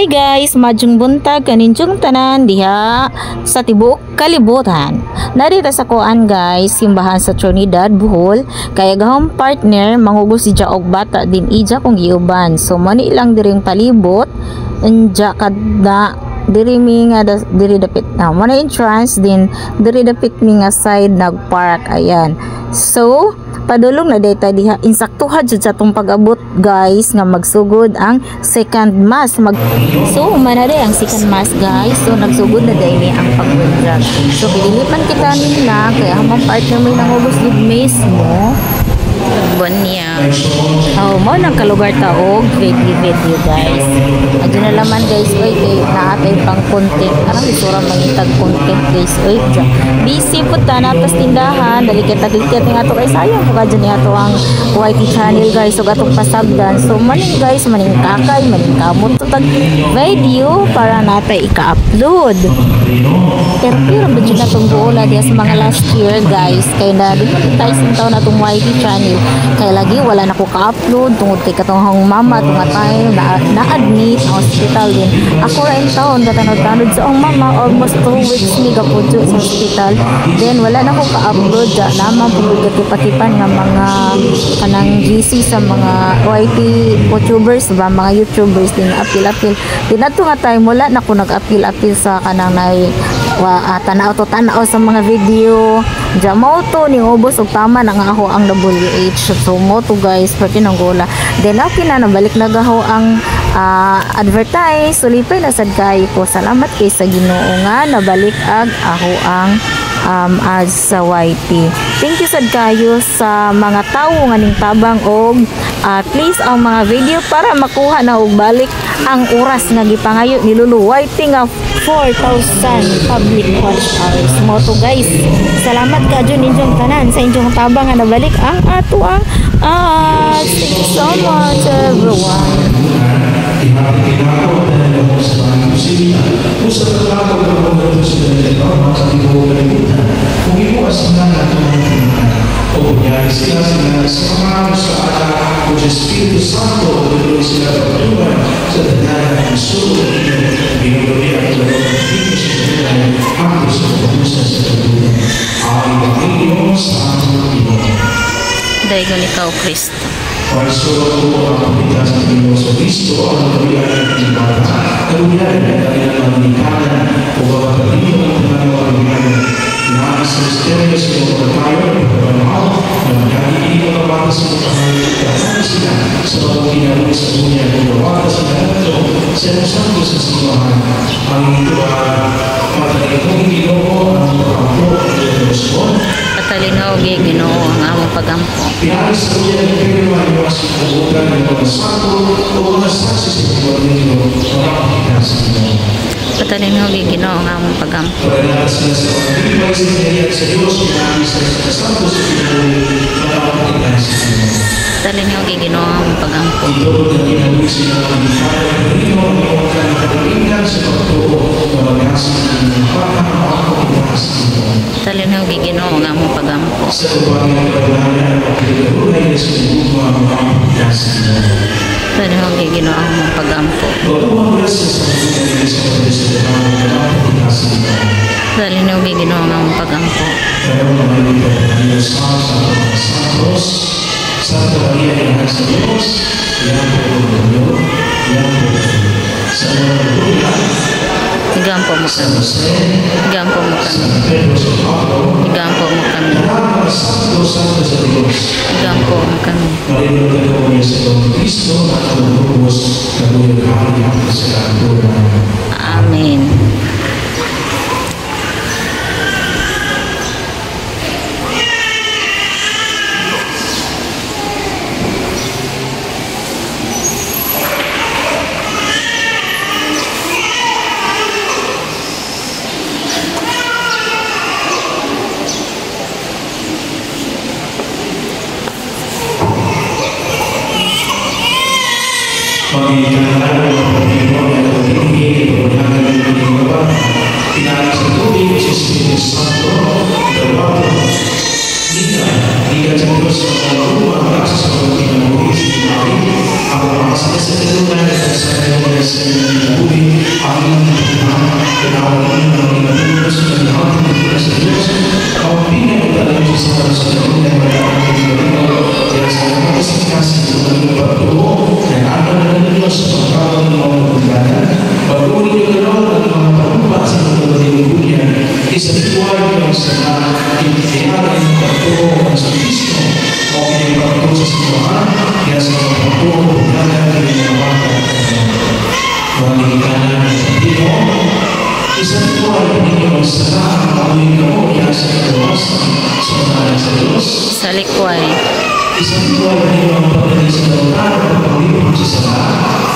Hi guys, majung buntag kaninjong tanan diha sa tibuok kalibutan. Narita sa kuan guys, simbahan sa Trinidad, Bohol, kaya gahong partner mangugos si og bata din ija kong giuban. So mani lang diring palibot, anja kada diri mi nga diri dapit na muna entrance din diri dapit mi nga side nagpark ayan. So padulong na data diha insaktuha jud sa tong pag-abot guys nga magsugod ang second mass so manade ang second mass guys. So nagsugod na dai ang pagbenjag. So pinilipan kita nila kaya hamang partner may nangubos gid mismo buwan niya. Oh, mo nang kalugar taog video guys. Adyo na laman guys, oy kay naatay pang content. Arang isura mangitag content guys, oy. Busy po ta natas tindahan, dali kita dikit nga to kay sayang po kadyo niya to ang YT channel guys. So atong pasabdan. So maning guys, maning kakay, maning kamot to tag video para natay ika-upload. Pero ba dyan na itong buola diya sa mga last year guys. Kaya na di tayo sintaw na itong YT channel. Kaya lagi wala na ko ka-upload tungod kay katong mama tunga tayo na-admit sa hospital din. Ako rin taon katanod-tanod sa ang mama almost 2 weeks ni kapudyo sa hospital. Then wala na ko ka-upload dyan naman pagkatipan nga mga kanang GC sa mga YT YouTubers ba mga YouTubers din apil-apil. Din ato nga time wala na ko nag-apil-apil sa kanang tanaw sa mga video dyan mo to ni ubos og tama na nga ako ang WH. So mo to guys pati nang gola. Then okay na nabalik na gaho ang advertise. Sulipay na sad kayo ko. Salamat kay sa Ginoo nga nabalik ag ako ang as sa YT. Thank you sad kayo sa mga tawo nga ning tabang og please ang mga video para makuha na og balik ang oras nga gipangayo ni Lulu YT nga 4,000 public watch hours mo to guys. Salamat ka dyan inyong tanan sa inyong tabang nga nabalik ang ato ang thank you so much everyone. O kunyari sila sumama sa anak o sa Espiritu Santo tuloy sila pagtuman sa danahan ng sulod binubuli ang dalawang pagpito sa danahan hanggang sa pagpusa sa pagtuman ay Panginoon sa ating Panginoon. Daigon ikaw Kristo. Pagsulat ko ang kapitas ng Panginoon sa Kristo ang kabilang ng bata kalubihan ng kanilang mamanikanan o kapatid ang pananawagan na sa misteryo sa mga pagkayo ng pagmamahal na magkakili ang kabata sa mga pagkakas sila sa mga ginawin sa dunya ng kabata sa nato sa nasanto sa simbahan. Ang ito patalikong Ginoo ang pagkampo at Diyos ko. Patalinaw Ginoo ang among pagampo. Pinalis sa uyan ng pinirman yung sa kabukan ng mga santo o mga saksi sa mga ninyo para makita sa Ginoo. Patalinaw Ginoo ang among pagampo. Pagkakalas sila sa pagkakilipay sa inayat sa Diyos pinagis sa santo sa Pinoy para makita sa Ginoo. Patalinaw Ginoo ang among pagampo. Ito ang ginawin sila ng Panginoon ng Panginoon ng pagkakatalingan sa pagtuo na mag-asang ng pagkakatalingan sa Panginoon. Patalinaw Ginoo ang among pagampo. Sa upang ng pagkakatalingan ng pagkakatalingan na sa luma ng pagkakatalingan sa Panginoon. Patalinaw Ginoo ang among pagampo. Pagkakatalingan sa pagkakatalingan sa pagkakatalingan sa Panginoon. Patalinaw Ginoo ang among pagampo. Kaya mga ito sa Santos Santa Maria yang sa Diyos, yang po yang po sa mga lugar, Igampo mo kami. Igampo mo kami. Igampo mo kami. Igampo mo kami. Marinig ko niya sa Kristo at magbubuhos na buhay kahit sa kanto. Amen. Pagkikalaman ng Panginoon ay pagkikini ng pagkakalaman ng Panginoon, pinalis ang tubig sa Espiritu Santo, dapat Ika sa Diyos ng mga lupa, ang nasa sa pagkikinabuhi sa Panginoon, ako ang sa tulungan at sa kanyang sa inyong buhay Isang-tuwa ng sana intinara ng pagturo ng Kristo o pinipagturo sa simbahan kaya sa mga pagturo ng pininawakan Pangikanan ng Pagtino. Isang-tuwa ng sana ang amuin mo kaya sa kawasan sa mga sa Diyos. Sa likway. Isang-tuwa ng pagdating sa dautan at pag-ibig sa sana.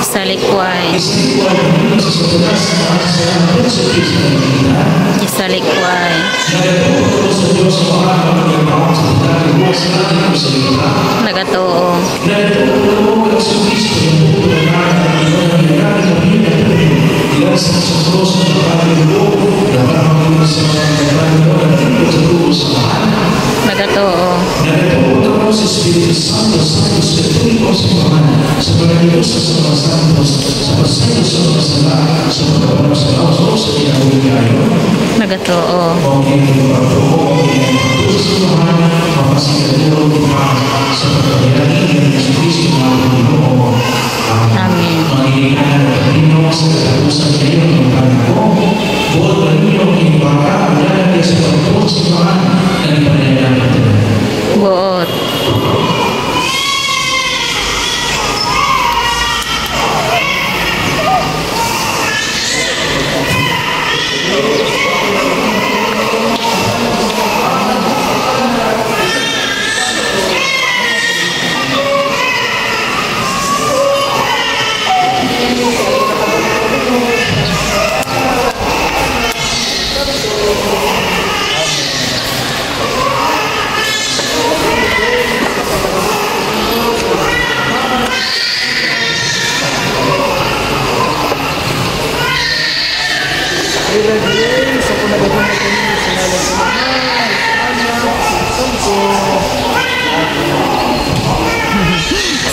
Sa likway. Isang-tuwa ng sa sobrang sa mga sa Kristo ng Pilihan. Sa likway. Nagatuo sa Diyos sa mga pagkakataon sa dahil mo sa ating salita. Nagatoo. Nagatuo sa Kristo ng buto ng ilan sa Diyos ng pagkakataon dapat maging sa mga pagkakataon at ito sa buto sa mahal. Nagatoo. Nagatuo sa Espiritu Santo sa tuloy sa mahal sa pagkakataon sa mga santos sa pasaya sa mga sala sa pagkakataon sa laos sa pinagawin kayo. Nagatoo. Okay, pagkakataon sa mahal mapasigaduro kita sa pagkakataon ng Kristo ng Panginoon. Amen. Panginoon ng Panginoon sa katapusan kayo ng Panginoon. Buot na ninyo kinibaka ang lalagay sa pagkakataon sa mahal na ipanayaan natin. Buot.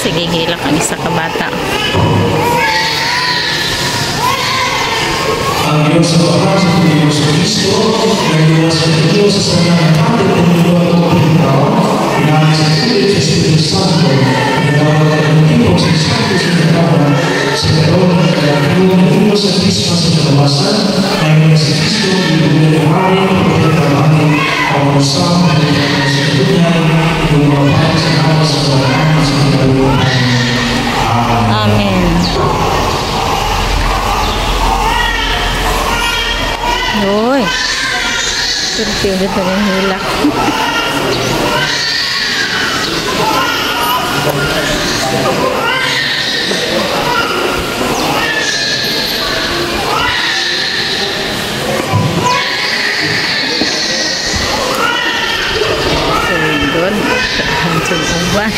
Sige, hilak ang isa ka bata. Ang Diyos sa bakas ng Diyos sa Kristo, nagdiwas sa Diyos sa sanang natin ng Diyos at pagkakataw, pinahali sa tuloy sa Espiritu Santo, pinawag ang tipo sa Santo sa katawa, sa katawan ng kagagawa ng Diyos sa Kristo sa katawasan, ngayon sa Kristo, ibigay ng hari, pagkakatawanin, ang usama, ang sa tunay, yung mga pahal sa nawa sa kawalan, sa kagagawa. Amen. Uy. Pilit na yung hilak. Good. Hancur ubah.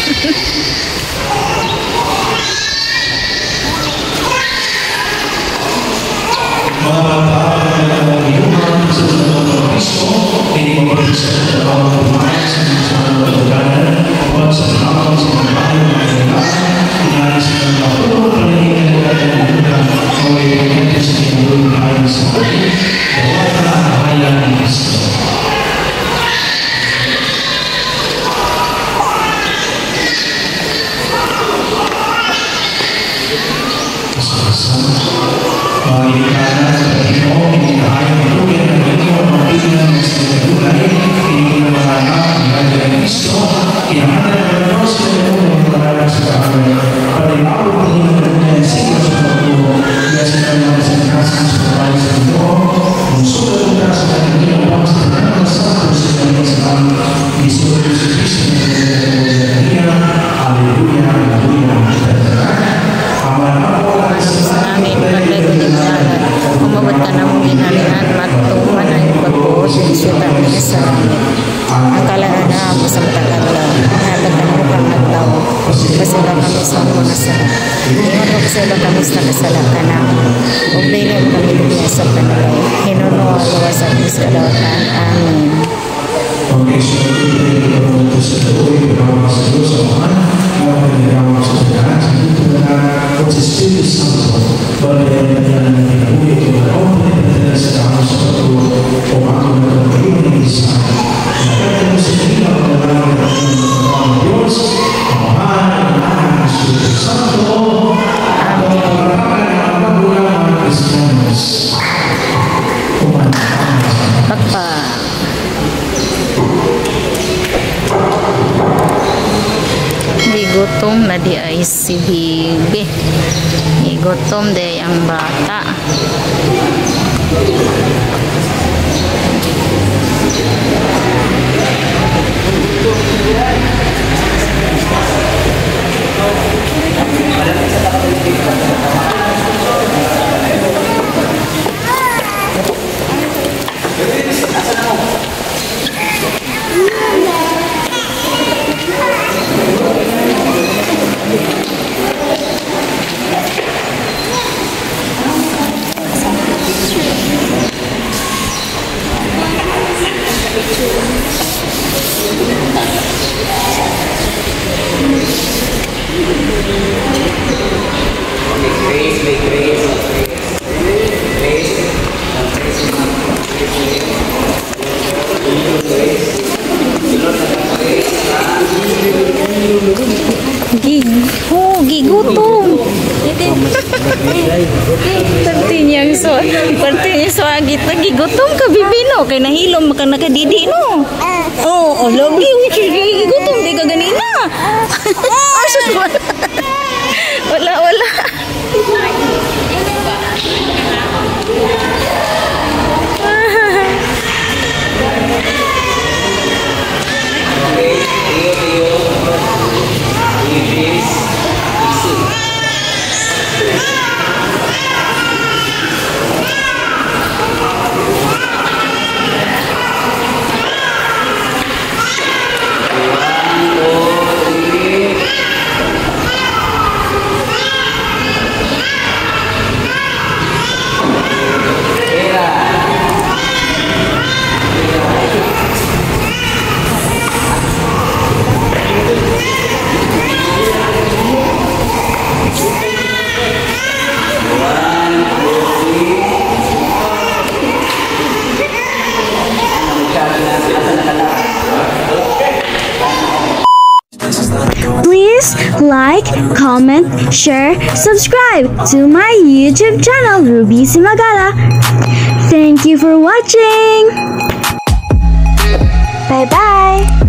Pakpak. gutom na di ay si Bibi. Gutom de ang bata. Gigutom. Perti niya so agit na gigutom ka Bibi no kay nahilom maka nakadidi no. Oh, lagi gigutom di ka ganina. Asus wala. Please like, comment, share, subscribe to my YouTube channel, Ruby Simagala. Thank you for watching. Bye bye.